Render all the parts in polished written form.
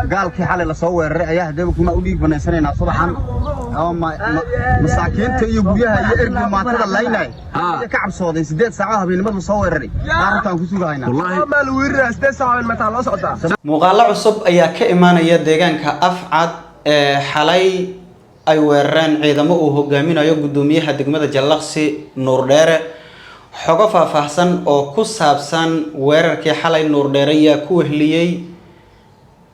gaalkii xalay la soo weeraray ayaa hadaba kuma u dhiig banaysanayna subaxan ama masaakiinta iyo guryaha iyo ergi maatada laynay ka cabsooday 8 saac habeenimada soo weeraray arrintan ku sugaayna wallahi ma la weeraray 8 saac ma taa loo socdaa muuqaalo cusub ayaa ka imaanaya deegaanka Afcad xalay ay weerareen ciidamo uu hogaaminayo gudoomiyaha degmada Jallaqsi Nuur Dheere xogo faahfaahsan oo ku saabsan weerarkii xalay Nuur Dheere ayaa ku wehliyay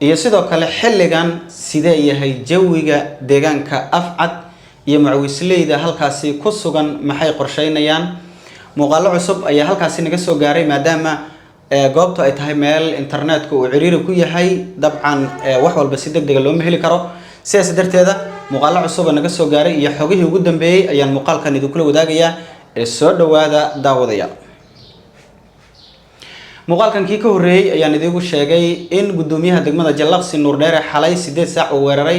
iyo sidoo kale xilligan sidee yahay jawiga deegaanka Afcad iyo macawisleyda halkaasi ku sugan maxay qorsheynayaan muuqaalo cusub ayaa halkaasi naga soo gaaray maadaama goobtu ay tahay meel internetka uu ciriiri ku yahay dabcan wax walba si degdeg loo heli karo sidaas darteeda muuqaalo cusub naga soo gaaray iyo xogihii ugu dambeeyay ayaan muuqaalkan idin kula wadaagayaa soo dhawaada daawadayaal muuqaalkan kii ka horeeyay ayaan idigu sheegay in gudoomiyaha degmada Jallaqsi Nuur Dheere xalay 8 saac oo weeraray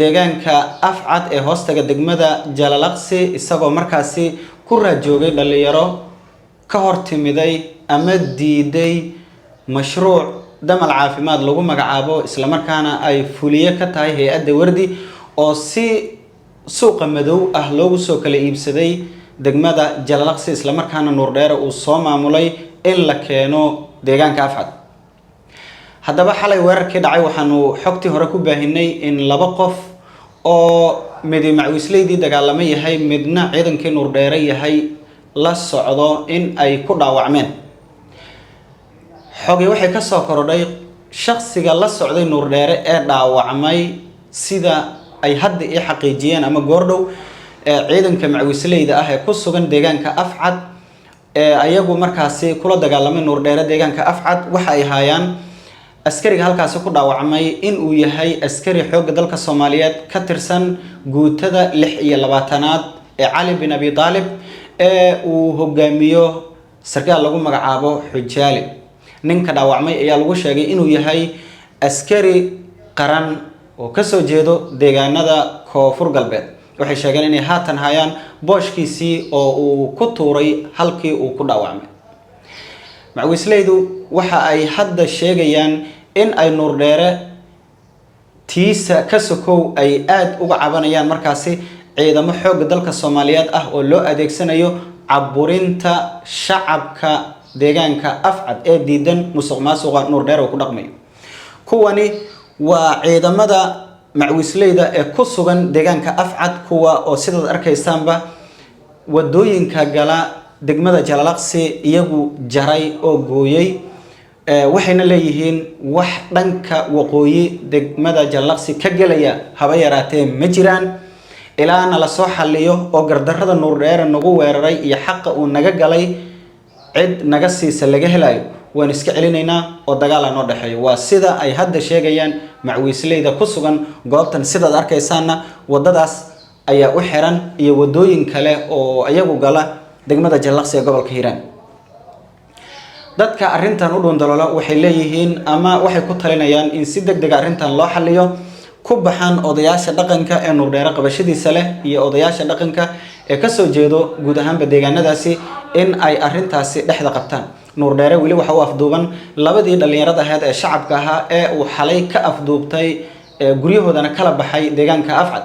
deegaanka Afcad ee hoostaga degmada Jallaqsi isagoo markaasi ku raajoogay dhalinyaro ka hortimiday ama diiday mashruuc damal caafimaad lagu magacaabo isla markaana ay fuliye ka tahay hay'adda Wardi oo si suuqa madow ah loogu soo kala iibsaday degmada Jallaqsi isla markaana Nuur Dheere uu soo maamulay in la keeno deegaanka Afcad haddaba xalay weerarkii dhacay waxaanu xogtii hore ku baahinay in laba qof oo mid macawisleydii dagaalamay yahay midna ciidankii Nuur Dheere yahay la socdo in ay ku dhaawacmeen xogi waxay ka soo korodhay shakhsiga la socday Nuur Dheere ee dhaawacmay sida ay hadda i xaqiijiyeen ama goordhow ciidanka macawisleyda ah ee ku sugan deegaanka Afcad ayagu markaasi kula dagaalamay Nuur Dheere deegaanka Afcad waxa ay hayaan askariga halkaas ku dhaawacmay in uu yahay askari xoog dalka Soomaaliyeed ka tirsan guutada 26aad ee Cali bin Abi Talib ee uu hogaamiyo sarkaal lagu magacaabo Xujaali ninka dhaawacmay ayaa lagu sheegay inuu yahay askari qaran oo ka soo jeedo deegaanada Koonfur Galbeed waxay sheegeen inay haatan hayaan booshkiisii oo uu ku tuuray halkii uu ku dhaawacmay macawisleydu waxa ay hadda sheegayaan in ay Nuur Dheere tiisa ka sokow ay aad uga cabanayaan markaasi ciidamo xoog dalka Soomaaliyeed ah oo loo adeegsanayo caburinta shacabka deegaanka Afcad ee diidan musuqmaasuqa Nuur Dheere ku dhaqmay kuwani waa ciidamada macawisleyda ee ku sugan deegaanka Afcad kuwa oo sidaad arkaysaanba wadooyinka gala degmada Jallaqsi iyagu jaray oo gooyay waxayna leeyihiin wax dhanka waqooyi degmada Jallaqsi ka galaya haba yaraatee ma jiraan ilaana la soo xalliyo oo gardarrada Nuur Dheere nagu weeraray iyo xaq uu naga galay cid naga siisa laga helayo waan iska celinaynaa oo dagaal aan oo dhaxeeyo waa sida ay hadda sheegayaan macawisleyda ku sugan goobtan sidaad arkaysaana wadadaas ayaa u xiran iyo wadooyin kale oo ayagu gala degmada Jallaqsi ee gobolka Hiiraan dadka arrintan u dhundalola waxay leeyihiin ama waxay ku talinayaan in si degdeg arrintan loo xalliyo ku baxan odayaasha dhaqanka ee Nuur Dheere qabashadiisa leh iyo odayaasha dhaqanka ee ka soo jeedo guud ahaanba deegaanadaasi in ay arrintaasi dhexda qabtaan Nuur Dheere wali waxa uu afduuban labadii dhalinyarada ahayd ee shacabka ahaa ee uu xalay ka afduubtay guryahoodana kala baxay deegaanka Afcad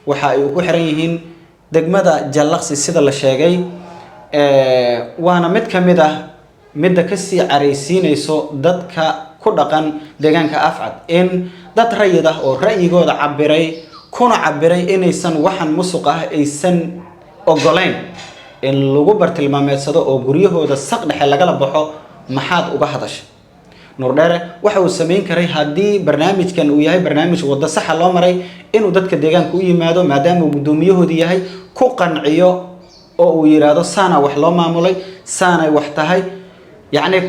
waxa ay ku xiran yihiin degmada Jallaqsi sida la sheegay waana mid ka mid ah midda ka sii careysiinayso dadka ku dhaqan deegaanka Afcad in dad rayid ah oo ra'yigooda cabiray kuna cabiray inaysan waxan musuq ah aysan ogoleyn in lagu bartilmaameedsado oo guryahooda saq dhexe lagala baxo maxaad uga hadashay Nuur Dheere waxa uu sameyn karay hadii barnaamijkan uu yahay barnaamij wada sax loo maray inuu dadka deegaanka u yimaado maadaama uu gudoomiyahooda yahay ku qanciyo oo uu yiraahdo saana wax loo maamulay saana wax tahay يعني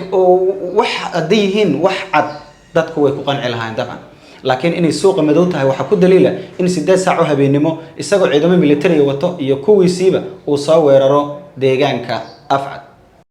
wax adiyihiin wax cad dadku way ku qanci lahayn dabcan laakiin inay suuqa madow tahay waxa ku daliila in 8 saac oo habeenimo isagoo ciidamo military wato iyo kuwiisiiba uu soo weeraro deegaanka Afcad